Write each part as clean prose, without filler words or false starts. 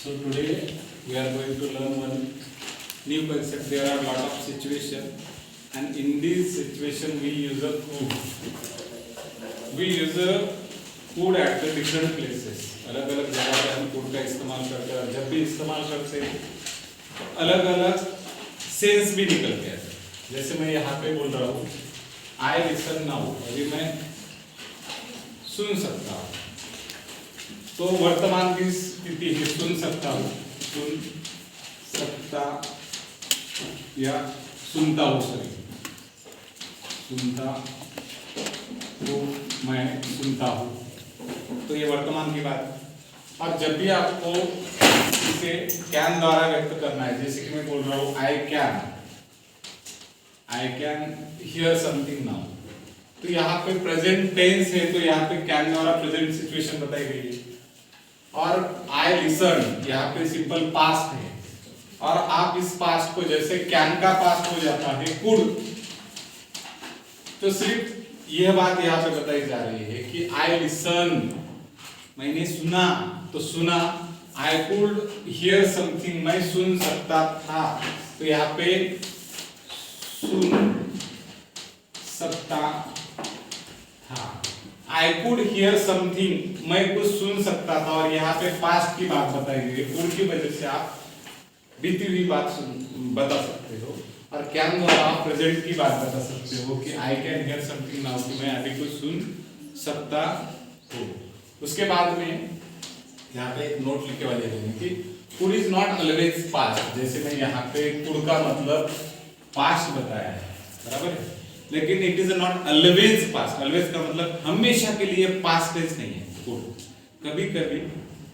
So today we are going to learn one new concept. There are a lot of situations, and in this situation we use a could. We use a could at the different places. अलग अलग जगह पे हम could का इस्तेमाल करते हैं और जब भी इस्तेमाल करते हैं अलग अलग सेंस भी निकलते हैं. जैसे मैं यहाँ पे बोल रहा हूँ I listen now, अभी मैं सुन सकता हूँ. तो वर्तमान की स्थिति है सुन सकता हूँ, सुन सकता या सुनता हूँ, सॉरी सुनता हूँ, मैं सुनता हूँ. तो ये वर्तमान की बात है. और जब भी आपको इसे कैन द्वारा व्यक्त करना है, जैसे कि मैं बोल रहा हूँ I can hear something now, तो यहाँ पे प्रेजेंट टेंस है, तो यहाँ पे कैन द्वारा प्रेजेंट सिचुएशन बताई गई है. और आई लिसन यहाँ पे सिंपल पास्ट है, और आप इस पास्ट को जैसे कैन का पास्ट हो जाता है कुड, तो सिर्फ यह बात यहाँ पे बताई जा रही है कि आई लिसन, मैंने सुना, तो सुना. आई कुड हियर समथिंग, मैं सुन सकता था, तो यहाँ पे सुन सकता था. आई कुड हियर समथिंग, मैं कुछ सुन सकता था, और यहाँ पे पास्ट की बात बताई गई है. कुड की वजह से आप बीती हुई बात बता सकते हो, और कैन द्वारा आप प्रेजेंट की बात बता सकते हो कि I can hear something now, कि मैं अभी कुछ सुन सकता हूँ. उसके बाद में यहाँ पे एक नोट लिखे वाले हैं कि could is not always past. जैसे मैं यहाँ पे कुड का मतलब पास्ट बताया है, बराबर है, लेकिन it is not always past. Always का मतलब हमेशा के लिए पास्ट टेंस नहीं है. कुड कभी कभी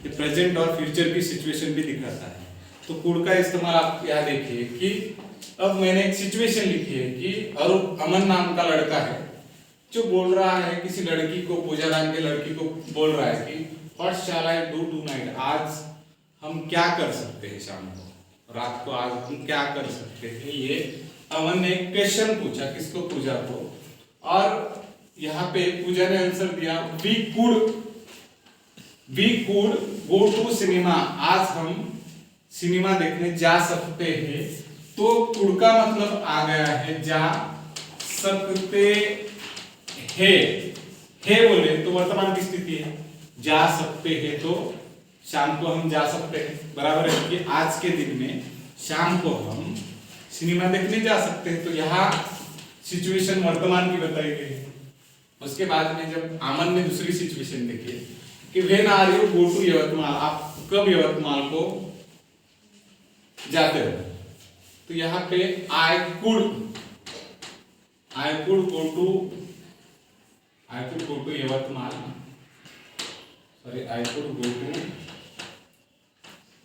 ये प्रेजेंट और फ्यूचर की सिचुएशन भी दिखाता है. तो कुड का इस्तेमाल आप यहाँ देखिए कि अब मैंने एक सिचुएशन लिखी है कि अमन नाम का लड़का है जो बोल रहा है किसी लड़की को, पूजा नाम की लड़की को बोल रहा है कि what shell I do tonight, आज हम क्या कर सकते हैं, शाम को रात को आज हम क्या कर सकते हैं. ये अमन ने एक क्वेश्चन पूछा, किसको, पूजा को, और यहाँ पे पूजा ने आंसर दिया we could go to cinema, आज हम सिनेमा देखने जा सकते हैं. तो कुड का मतलब आ गया है जा सकते है बोले तो वर्तमान की स्थिति है, जा सकते हैं, तो शाम को हम जा सकते हैं, बराबर है कि आज के दिन में शाम को हम सिनेमा देखने जा सकते हैं. तो यहाँ सिचुएशन वर्तमान की बताई गई है. उसके बाद में जब आमन ने दूसरी सिचुएशन देखी कि when are you go to Yavatmal, आप कब यवतमाल को जाते हो, तो यहाँ पे I could go to Yavatmal, sorry I could go to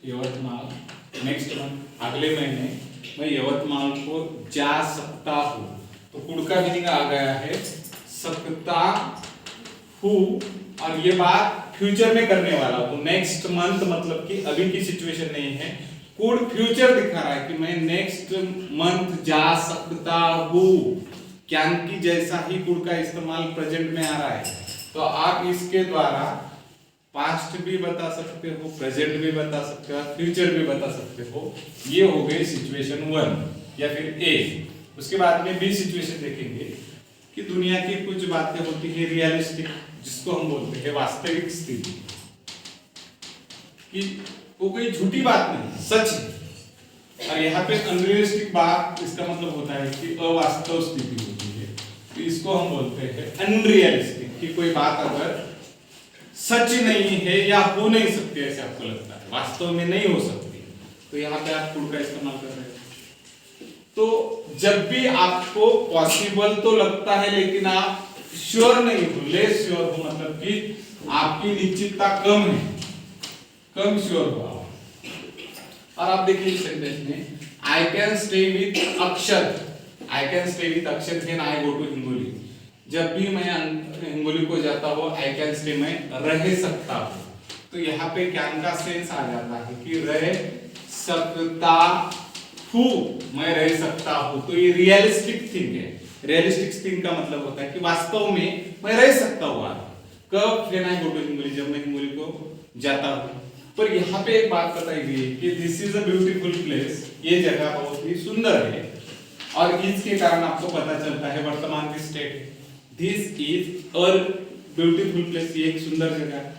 Yavatmal next month, अगले महीने मैं यवतमाल को जा सकता हूँ. तो कुड का मीनिंग आ गया है सकता हूँ, और ये बात फ्यूचर में करने वाला हूँ. तो नेक्स्ट मंथ मतलब कि अभी की सिचुएशन नहीं है. कुड फ्यूचर दिखा रहा है कि मैं नेक्स्ट मंथ जा सकता हूँ. कैन की जैसा ही कुड का इस्तेमाल प्रेजेंट में आ रहा है. तो आप इसके द्वारा पास्ट भी बता सकते हो, प्रेजेंट भी बता सकते हो, फ्यूचर भी बता सकते हो. ये हो गई सिचुएशन 1 या फिर ए. उसके बाद में बी सिचुएशन देखेंगे कि दुनिया की कुछ बातें होती है रियलिस्टिक, जिसको हम बोलते हैं वास्तविक स्थिति, कि वो कोई झूठी बात नहीं, सच है. और यहाँ पे अनरियलिस्टिक बात, इसका मतलब होता है कि अवास्तव स्थिति होती है. तो इसको हम बोलते हैं अनरियलिस्टिक, कि कोई बात अगर सच नहीं है या हो नहीं सकती ऐसे आपको लगता है, वास्तव में नहीं हो सकती, तो यहाँ पे आप कुड का इस्तेमाल कर रहे हैं. तो जब भी आपको पॉसिबल तो लगता है लेकिन आप श्योर नहीं हो, लेस श्योर हो, मतलब कि आपकी निश्चितता कम है, कम श्योर हो. और आप देखिए सेंटेंस में आई can stay with Akshar, I can stay with Akshar when I go to Hingoli, जब भी मैं हिंगोली को जाता हूँ आई कैन स्टे, मैं रह सकता हूँ. तो यहाँ पे कैन का सेंस आ जाता है कि रह सकता हूँ, मैं रह सकता हूँ. तो ये रियलिस्टिक थिंग है. रियलिस्टिक थिंग का मतलब होता है कि वास्तव में मैं रह सकता हूँ. कब, when I go to Hingoli, जब मैं हिंगोली को जाता हूँ. पर यहाँ पे एक बात बताई गई है कि this is a beautiful place, ये जगह बहुत ही सुंदर है, और इसके कारण आपको पता चलता है वर्तमान की स्टेट है, this is a beautiful place, ये एक सुंदर जगह है।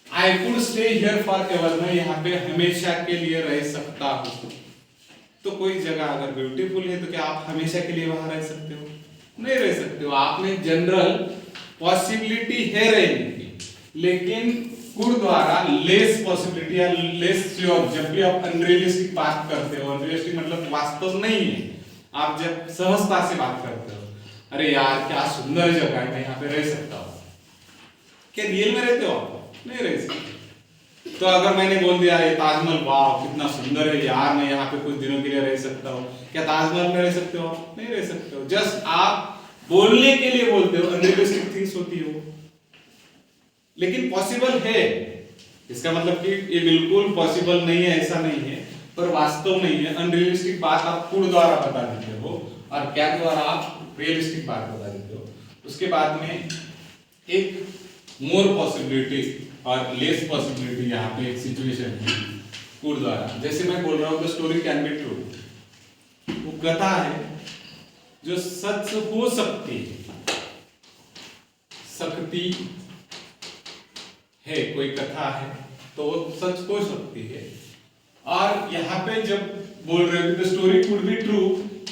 I could stay here for ever, मैं यहाँ पे हमेशा के लिए रह सकता हूँ। तो कोई जगह अगर ब्यूटीफुल है तो क्या आप हमेशा के लिए वहां रह सकते हो? नहीं रह सकते हो। आप में जनरल पॉसिबिलिटी है रहने की, लेकिन कुड द्वारा लेस पॉसिबिलिटी या लेस श्योर, जब भी आप अनरियलिस्टिक बात करते हो, अनरियलिस्टिक मतलब वास्तव नहीं है, आप जब सहजता से बात करते हो, अरे यार क्या सुंदर जगह है, मैं यहाँ पे रह सकता हूँ, क्या रियल में रहते हो आप? नहीं रह सकते। तो अगर मैंने बोल दिया ये ताजमहल वाह कितना सुंदर है यार, मैं यहाँ पे कुछ दिनों के लिए रह सकता हूँ, क्या ताजमहल में रह सकते हो? नहीं रह सकते हो। जस्ट आप बोलने के लिए बोलते हो, अनरियलिस्टिक थिंग्स होती हो, लेकिन पॉसिबल है। इसका मतलब कि ये बिल्कुल पॉसिबल नहीं है ऐसा नहीं है, पर वास्तव नहीं है। अनरियलिस्टिक बात आप कुड द्वारा बता देते हो, और क्या द्वारा आप रियलिस्टिक बात बता देते हो। उसके बाद में एक मोर पॉसिबिलिटी और लेस पॉसिबिलिटी, यहाँ पे एक सिचुएशन है कुड द्वारा। जैसे मैं बोल रहा हूँ the story can be true, वो कथा है जो सच हो सकती है, कोई कथा है तो वो सच हो सकती है। और यहाँ पे जब बोल रहे हो the story could be true,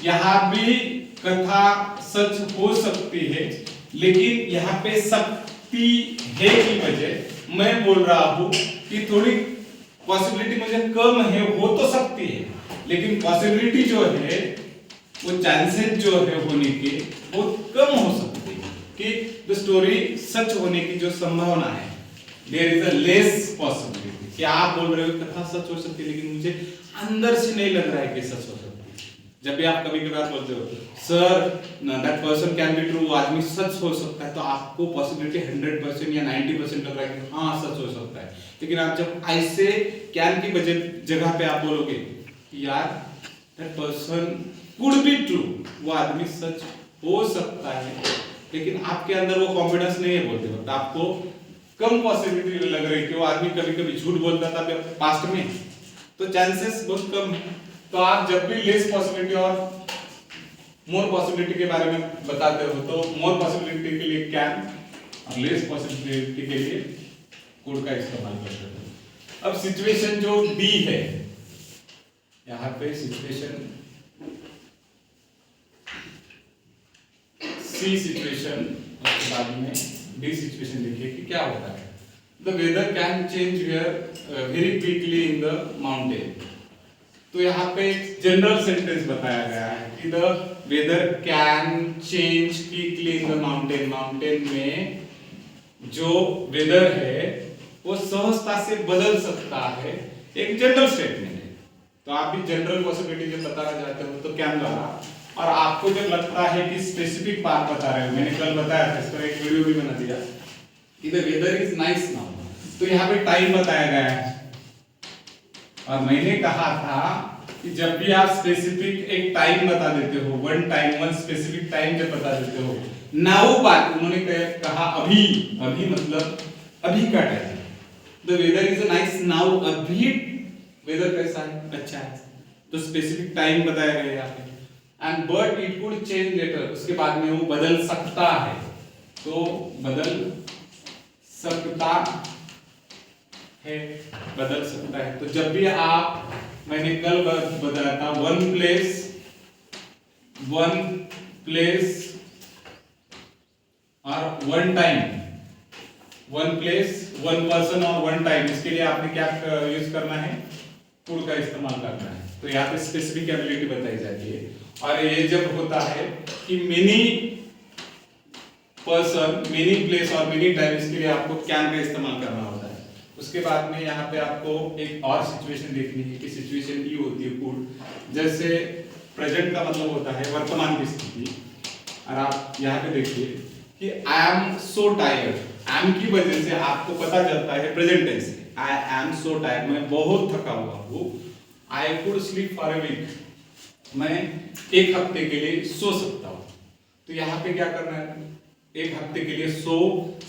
यहाँ भी कथा सच हो सकती है, लेकिन यहाँ पे सकती है की वजह मैं बोल रहा हूं कि थोड़ी पॉसिबिलिटी मुझे कम है, हो तो सकती है, लेकिन पॉसिबिलिटी जो है वो चांसेस जो है होने के बहुत कम हो सकती है कि द स्टोरी सच होने की जो संभावना है, there is a less possibility. कि आप बोल रहे हो कथा सच हो सकती है, लेकिन मुझे अंदर से नहीं लग रहा है कि सच हो सकती है। जब भी आप कभी कभार बोलते हो sir that person can be true, आदमी सच हो सकता है, तो आपको पॉसिबिलिटी 100% या 90% लग रहा है कि हाँ सच हो सकता है। लेकिन आप जब ऐसे कैन की जगह पे आप बोलोगे यार that person could be true, वो आदमी सच हो सकता है, लेकिन आपके अंदर वो कॉन्फिडेंस नहीं है बोलते वक्त, आपको कम पॉसिबिलिटी लग रही है कि वो आदमी कभी कभी झूठ बोलता था पास्ट में, तो चांसेस बहुत कम है। तो आप जब भी लेस पॉसिबिलिटी और मोर पॉसिबिलिटी के बारे में बताते हो, तो मोर पॉसिबिलिटी के लिए कैन और लेस पॉसिबिलिटी के लिए कुड का इस्तेमाल करते हो। अब सिचुएशन जो डी है, यहाँ पे सिचुएशन सी सिचुएशन, उसके बाद में डी सिचुएशन देखिए कि क्या होता है। The weather can change here very quickly in the mountain. तो यहाँ पे जनरल सेंटेंस बताया गया है कि the weather can change quickly in the mountain. Mountain में जो वेदर है वो सहजता से बदल सकता है, एक जनरल स्टेटमेंट है। तो आप भी जनरल पॉसिबिलिटी जब बताना चाहते हो तो कैन द्वारा, और आपको जब लगता है कि स्पेसिफिक बात बता रहे हो, मैंने कल बताया था, इस पर एक वीडियो भी बना दिया कि the weather is nice now, तो यहाँ पे टाइम बताया गया है। और मैंने कहा था कि जब भी आप स्पेसिफिक एक टाइम बता देते हो, वन स्पेसिफिक टाइम जब बता देते हो, नाउ बात उन्होंने कहा अभी, अभी मतलब अभी का time. The weather is nice now, अभी वेदर कैसा है, अच्छा है, तो स्पेसिफिक टाइम बताया गया यहाँ पे। And but it could change later, उसके बाद में वो बदल सकता है, तो बदल सकता है, बदल सकता है। तो जब भी आप, मैंने कल बताया था वन प्लेस और one time, one place one person और वन टाइम, इसके लिए आपने क्या यूज करना है, कुड का इस्तेमाल करना है। तो यहाँ पे स्पेसिफिक एबिलिटी बताई जाती है। और ये जब होता है कि मेनी पर्सन, मेनी प्लेस और मेनी टाइम, इसके लिए आपको कैन का इस्तेमाल करना होता है। उसके बाद में यहाँ पे आपको एक और सिचुएशन देखनी है कि सिचुएशन की होती है कुड। जैसे प्रेजेंट का मतलब होता है वर्तमान की स्थिति, और आप यहाँ पे देखिए कि I am so tired, I am की वजह से आपको पता चलता है प्रेजेंट टेंस से, आई एम सो टायर्ड, मैं बहुत थका हुआ हूँ। I could sleep for a week, मैं एक हफ्ते के लिए सो सकता हूँ। तो यहाँ पे क्या करना है, एक हफ्ते के लिए सो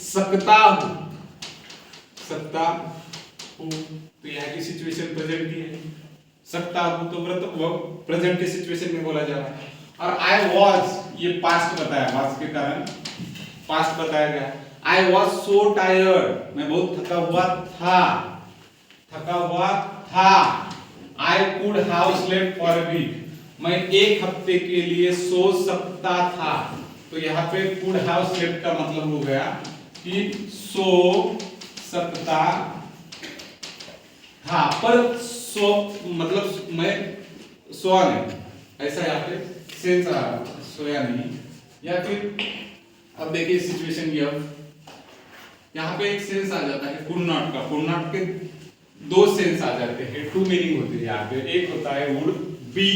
सकता हूँ, सकता हूँ। तो यहाँ की सिचुएशन प्रेजेंट की है, सकता हूं तो व्रत वो प्रेजेंट के सिचुएशन में बोला जा रहा है। और आई वॉज ये पास्ट बताया, वाज के कारण पास्ट बताया गया। आई वॉज सो टायर्ड, मैं बहुत थका हुआ था, थका हुआ था। I could have slept for a week, मैं एक हफ्ते के लिए सो सकता था। तो यहाँ पे कुड हैव स्लेप्ट का मतलब हो गया कि सो सकता था, पर सो मतलब मैं सोया नहीं, ऐसा यहाँ पे सेंस आ रहा, सोया नहीं। या फिर अब देखिए सिचुएशन की, अब यहाँ पे एक सेंस आ जाता है कुड नॉट का, कुड नॉट के दो सेंस आ जाते हैं, टू मीनिंग होती है यहाँ पे। एक होता है वुड बी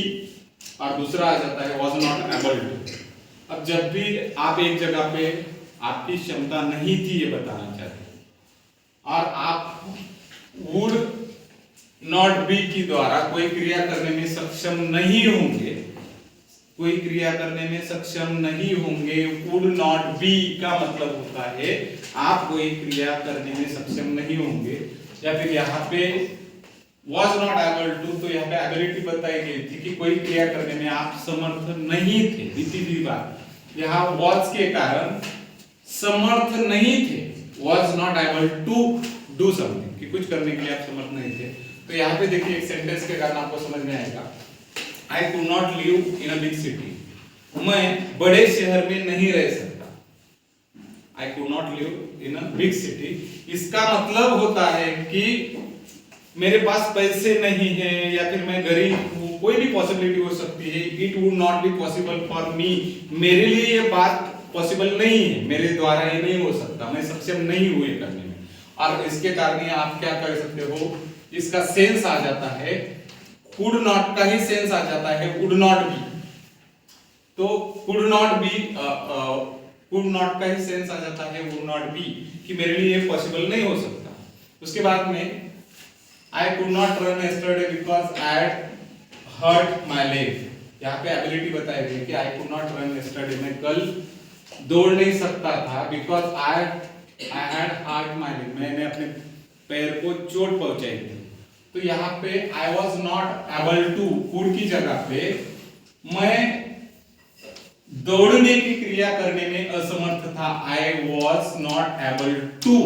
और दूसरा आ जाता है वाज नॉट एबल टू। अब जब भी आप एक जगह पे आपकी क्षमता नहीं थी ये बताना चाहते हैं और आप वुड नॉट बी की द्वारा कोई क्रिया करने में सक्षम नहीं होंगे, कोई क्रिया करने में सक्षम नहीं होंगे, वुड नॉट बी का मतलब होता है आप कोई क्रिया करने में सक्षम नहीं होंगे। या फिर यहाँ पे was not able to, तो यहाँ पे एबिलिटी बताई गई थी कि कोई क्रिया करने में आप समर्थ नहीं थे, बीती बात। यहाँ was के कारण समर्थ नहीं थे, was not able to do something, कि कुछ करने के लिए आप समर्थ नहीं थे। तो यहाँ पे देखिए एक सेंटेंस के कारण आपको समझ में आएगा, I could not live in a big city, मैं बड़े शहर में नहीं रह सकता। I could not live in a big city, इसका मतलब होता है कि मेरे पास पैसे नहीं है या फिर मैं गरीब हूँ, कोई भी पॉसिबिलिटी हो सकती है। It would not be possible for me, मेरे लिए ये बात पॉसिबल नहीं है, मेरे द्वारा ये नहीं हो सकता, मैं सक्षम नहीं हुए करने में। और इसके कारण आप क्या कर सकते हो, इसका सेंस आ जाता है, कुड नॉट का ही सेंस आ जाता है वुड नॉट बी। तो could not be, could not का ही सेंस आ जाता है वुड नॉट बी, कि मेरे लिए ये पॉसिबल नहीं हो सकता। उसके बाद में I could not run yesterday because I had hurt my leg, यहाँ पे एबिलिटी बताई गई कि I could not run yesterday, मैं कल दौड़ नहीं सकता था, because I had hurt my leg, मैंने अपने पैर को चोट पहुंचाई थी। तो यहाँ पे I was not able to, could की जगह पे मैं दौड़ने की क्रिया करने में असमर्थ था। I was not able to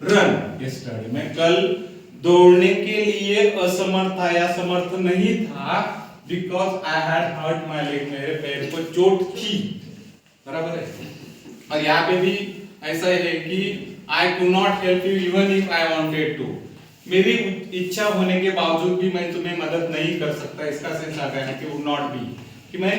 run yesterday, मैं कल दौड़ने के लिए असमर्थ था या समर्थ नहीं था, because I had hurt my leg, मेरे पैर को चोट थी, बराबर है। और यहाँ पे भी ऐसा है कि I could not help you even if I wanted to, मेरी इच्छा होने के बावजूद भी मैं तुम्हें मदद नहीं कर सकता, इसका सेंस आ गया है कि would not be, कि मैं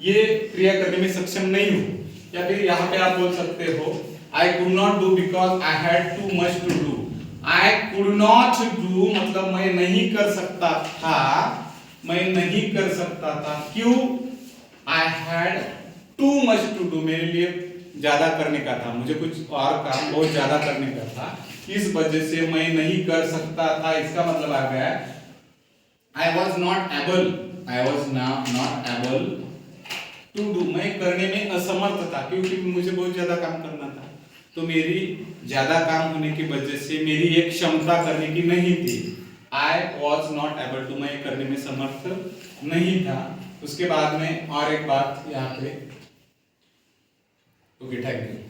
ये क्रिया करने में सक्षम नहीं हूँ। या फिर यहाँ पे आप बोल सकते हो I could not do because I had too much to do, I could not do मतलब मैं नहीं कर सकता था, मैं नहीं कर सकता था, क्यों? I had too much to do, मेरे लिए ज्यादा करने का था, मुझे कुछ और काम बहुत ज्यादा करने का था, इस वजह से मैं नहीं कर सकता था। इसका मतलब आ गया I was not able, I was not able to do, मैं करने में असमर्थ था क्योंकि मुझे बहुत ज्यादा काम करना था। तो मेरी ज्यादा काम होने की वजह से मेरी एक क्षमता करने की नहीं थी, I was not able to, मैं करने में समर्थ नहीं था। उसके बाद में और एक बात यहाँ पे, ओके थैंक यू।